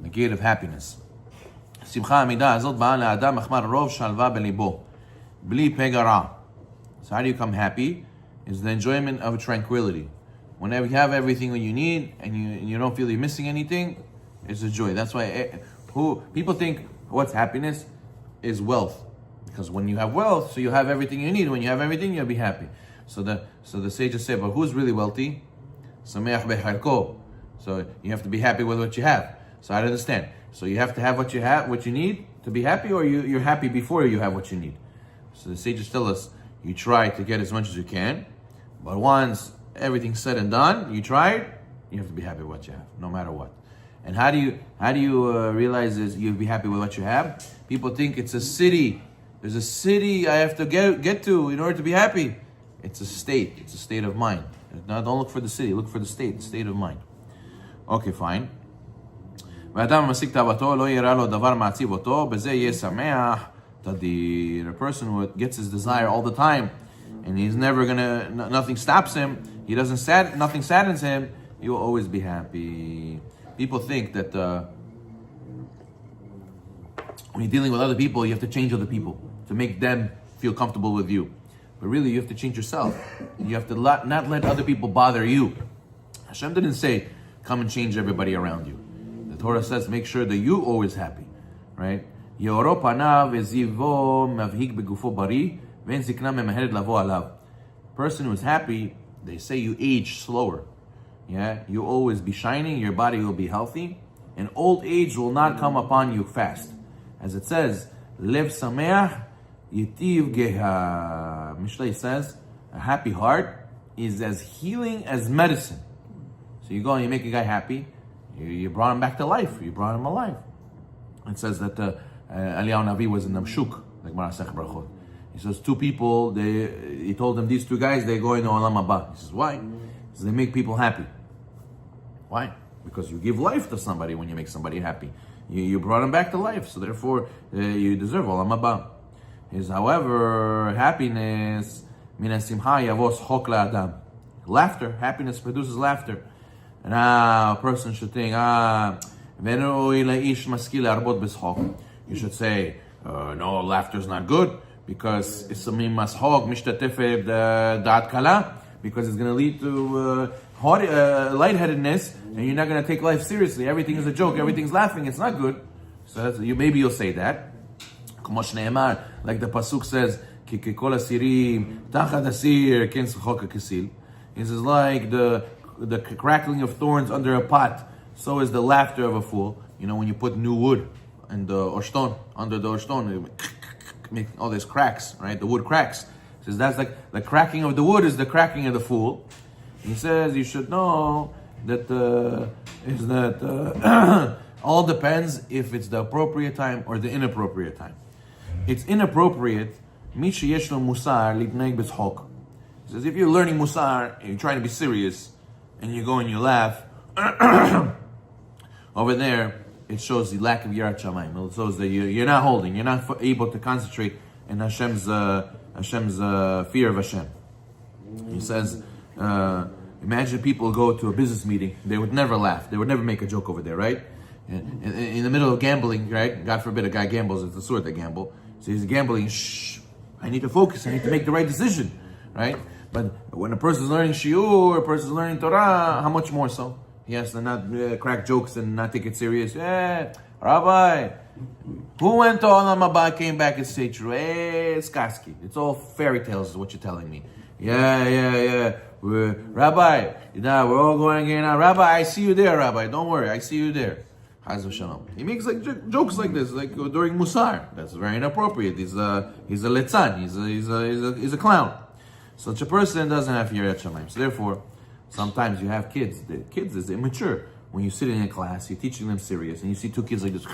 the gate of happiness. שמחה המידה הזאת באה לאדם מחמר רוב שלווה בליבו, בלי פגע רע. So how do you become happy? Is the enjoyment of tranquility. Whenever you have everything that you need and you don't feel you're missing anything, it's a joy. That's why people think what's happiness is wealth. Because when you have wealth, so you have everything you need. When you have everything, you'll be happy. So the sages say, but who's really wealthy? Sameach becharko. So you have to be happy with what you have. So I understand. So you have to have what you need to be happy, or you're happy before you have what you need. So the sages tell us, you try to get as much as you can, but once everything's said and done, you tried, you have to be happy with what you have, no matter what. And how do you realize this? You'll be happy with what you have? People think it's a city. There's a city I have to get to in order to be happy. It's a state. It's a state of mind. Now, don't look for the city. Look for the state of mind. Okay, fine. ואדם המשיג תאוותו לא יראה לו דבר מעציב אותו, בזה יהיה שמח תדיר. A person who gets his desire all the time, and he's never nothing stops him, nothing saddens him, he will always be happy. People think that when you're dealing with other people, you have to change other people to make them feel comfortable with you. But really, you have to change yourself. You have to not let other people bother you. Hashem didn't say, come and change everybody around you. The Torah says, make sure that you're always happy, right? Ye'oro panav ezivo mavhig begufo bari ve'en zikna memeheret lavo alav. Person who is happy, they say you age slower. Yeah, you'll always be shining, your body will be healthy, and old age will not come upon you fast. As it says, Lev sameach yitiv geha. Mishlei says, a happy heart is as healing as medicine. So you go and you make a guy happy, you brought him back to life, you brought him alive. It says that Eliyahu Navi was in Namshuk, like Marasech Brachot. He says two people, he told them, these two guys, they're going to Olam Haba. He says, why? He says, they make people happy. Why? Because you give life to somebody when you make somebody happy. You brought him back to life, so therefore you deserve Olam Haba. Is however, happiness, min simcha yavos chok la'adam. Laughter, happiness produces laughter. And a person should think, you should say, no, laughter is not good, because it's because it's going to lead to lightheadedness, and you're not going to take life seriously. Everything is a joke, everything's laughing, it's not good. So maybe you'll say that. Like the pasuk says, it says, like the crackling of thorns under a pot, so is the laughter of a fool. You know, when you put new wood and the orchton, under the orchton, make all these cracks, right? The wood cracks. He says that's like the cracking of the wood is the cracking of the fool. He says you should know that all depends if it's the appropriate time or the inappropriate time. It's inappropriate. He says if you're learning musar and you're trying to be serious and you go and you laugh, over there it shows the lack of Yirat Shamayim. It shows that you're not holding, you're not able to concentrate in Hashem's fear of Hashem. He says, imagine people go to a business meeting, they would never laugh, they would never make a joke over there, right? In the middle of gambling, right? God forbid a guy gambles, it's the sort that gamble. So he's gambling, I need to focus, I need to make the right decision, right? But when a person is learning shiur, a person is learning Torah, how much more so? He has to not crack jokes and not take it serious. Yeah, Rabbi, who went to Olam Haba, came back and said true? Hey, it's Kaski. It's all fairy tales is what you're telling me. Yeah. Rabbi, we're all going again now. Rabbi, I see you there, Rabbi. Don't worry, I see you there. He makes like jokes like this, like during Musar. That's very inappropriate. He's a litzan. He's a clown. Such a person doesn't have Yirat Shamayim. So therefore, sometimes you have kids. The kids is immature. When you sit in a class, you're teaching them serious, and you see two kids like this,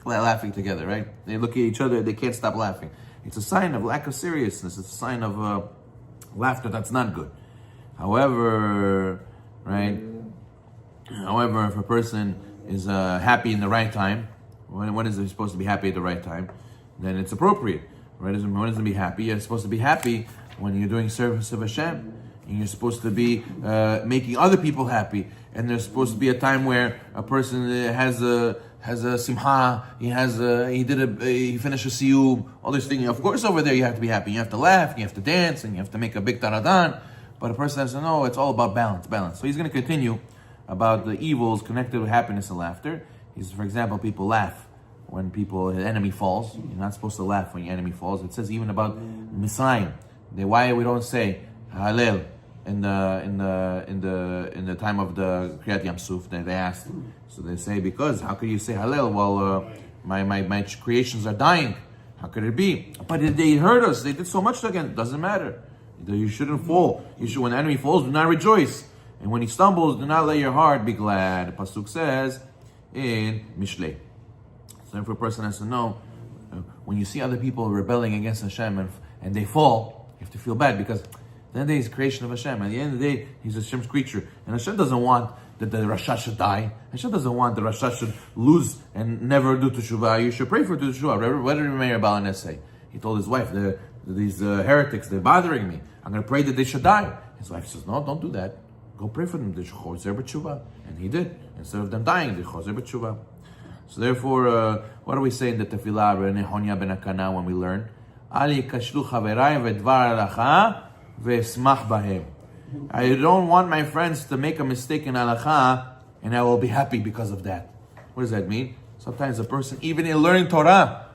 laughing together, right? They look at each other, they can't stop laughing. It's a sign of lack of seriousness. It's a sign of laughter that's not good. However, right? However, if a person is happy in the right time, when is he supposed to be happy at the right time? Then it's appropriate. Right? When is he be happy? You're supposed to be happy when you're doing service of Hashem. and you're supposed to be making other people happy. And there's supposed to be a time where a person has a simha, he finished a siyum, all this thing. Of course, over there you have to be happy. You have to laugh, you have to dance, and you have to make a big taradan. But a person has to know it's all about balance. So he's going to continue about the evils connected with happiness and laughter. For example, people laugh when an enemy falls. You're not supposed to laugh when your enemy falls. It says even about Misraim. Why we don't say Hallel in the time of the Kriyat Yam Suf. They asked. So they say, because how could you say Hallel while my creations are dying? How could it be? But they hurt us. They did so much again. It doesn't matter. You shouldn't fall. When the enemy falls, do not rejoice. And when he stumbles, do not let your heart be glad. The Pasuk says in Mishlei. So if a person has to know, when you see other people rebelling against Hashem and they fall, you have to feel bad, because at the end of the day, he's a creation of Hashem. At the end of the day, he's Hashem's creature. And Hashem doesn't want that the Rasha should die. Hashem doesn't want the Rasha should lose and never do teshuvah. You should pray for teshuvah. What did Meir Balanes say? He told his wife, these heretics, they're bothering me. I'm going to pray that they should die. His wife says, no, don't do that. Go pray for them. They should chozer b'teshuvah. And he did. Instead of them dying, they chozer b'teshuvah. So therefore, what do we say in the tefillah, Nehonya ben Akana, when we learn? Ali kashlu chaverai v'dvar halacha v'esmach bahem. I don't want my friends to make a mistake in halacha, and I will be happy because of that. What does that mean? Sometimes a person, even in learning Torah,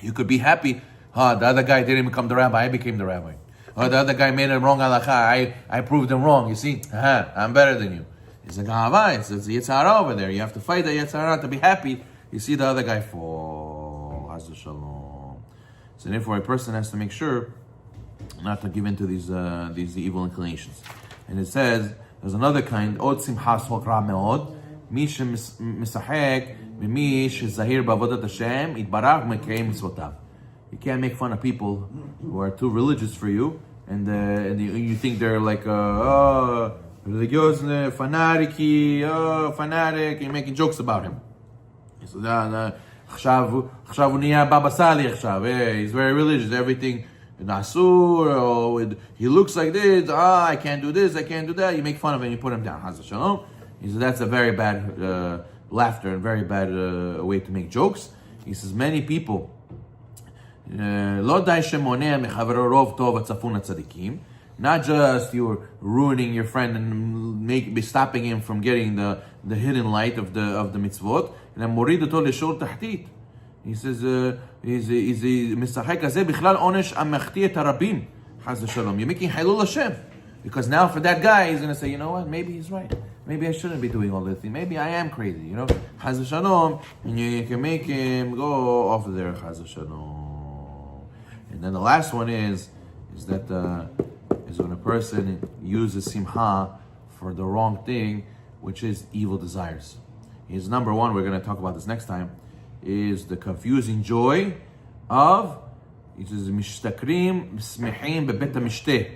you could be happy. The other guy didn't become the rabbi, I became the rabbi. The other guy made a wrong halacha, I proved him wrong. You see, I'm better than you. It's a gahava, it's a yitzhara over there. You have to fight the yitzhara to be happy. You see the other guy fall. Haz shalom. So therefore, a person has to make sure not to give in to these evil inclinations. And it says, there's another kind, od simchas hokra meod, mi shemisachek, mi shezahir b'avodat Hashem, itbarach mekayim mitzvotav. You can't make fun of people who are too religious for you, and you think they're like religious, fanatic, you're making jokes about him. So he's very religious, everything nasur, he looks like this, I can't do this, I can't do that. You make fun of him, you put him down. Haz shalom. He says that's a very bad laughter and very bad way to make jokes. He says many people, not just you're ruining your friend and be stopping him from getting the hidden light of the mitzvot. He says, you're making halul Hashem. Because now for that guy, he's going to say, you know what, maybe he's right. Maybe I shouldn't be doing all this thing. Maybe I am crazy, you know. Chaz v'shalom, and you can make him go off there. Chaz v'shalom. And then the last one is when a person uses simha for the wrong thing, which is evil desires. Is number one, we're going to talk about this next time, is the confusing joy of, it says, mishtakrim smehim bebet mishteh.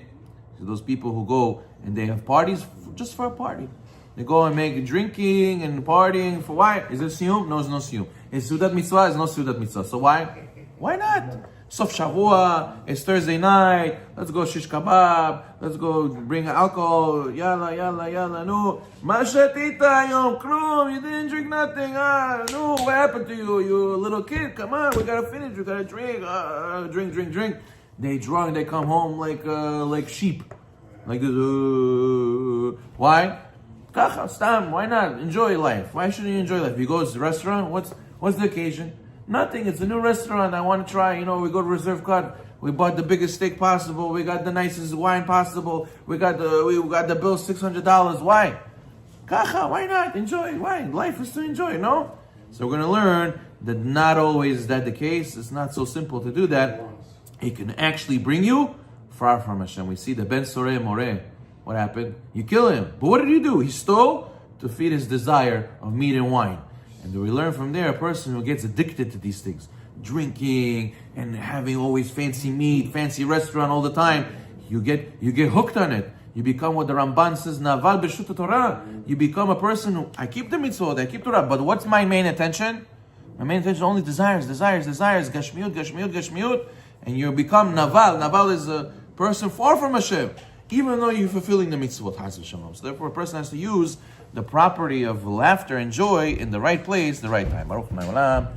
So those people who go and they have parties just for a party. They go and make drinking and partying for why? Is it siyum? No, it's no siyum. Is sudat mitzvah? It's no sudat mitzvah. So why? Why not? Sof Shavua, it's Thursday night, let's go shish kebab, let's go bring alcohol, yalla, no. Ma shetita yom klum, you didn't drink nothing, no, what happened to you? You a little kid, come on, we gotta finish, we gotta drink, drink. They drunk, they come home like sheep. Like this, why? Kacha, stam, why not? Enjoy life. Why shouldn't you enjoy life? You go to the restaurant, what's the occasion? Nothing. It's a new restaurant. I want to try. You know, we go to Reserve Cut. We bought the biggest steak possible. We got the nicest wine possible. We got the bill $600. Why? Kacha, why not? Enjoy. Why? Life is to enjoy, no? So we're going to learn that not always is that the case. It's not so simple to do that. It can actually bring you far from Hashem. We see the Ben Soreh Moreh. What happened? You kill him. But what did he do? He stole to feed his desire of meat and wine. And we learn from there, a person who gets addicted to these things, drinking and having always fancy meat, fancy restaurant all the time, you get hooked on it. You become what the Ramban says, Naval B'Shut Torah. You become a person who, I keep the mitzvot, I keep Torah, but what's my main attention? My main attention is only desires, gashmiut, and you become Naval. Naval is a person far from Hashem. even though you're fulfilling the mitzvot, Chas v'shalom. So therefore, a person has to use the property of laughter and joy in the right place, the right time. Baruch Olam.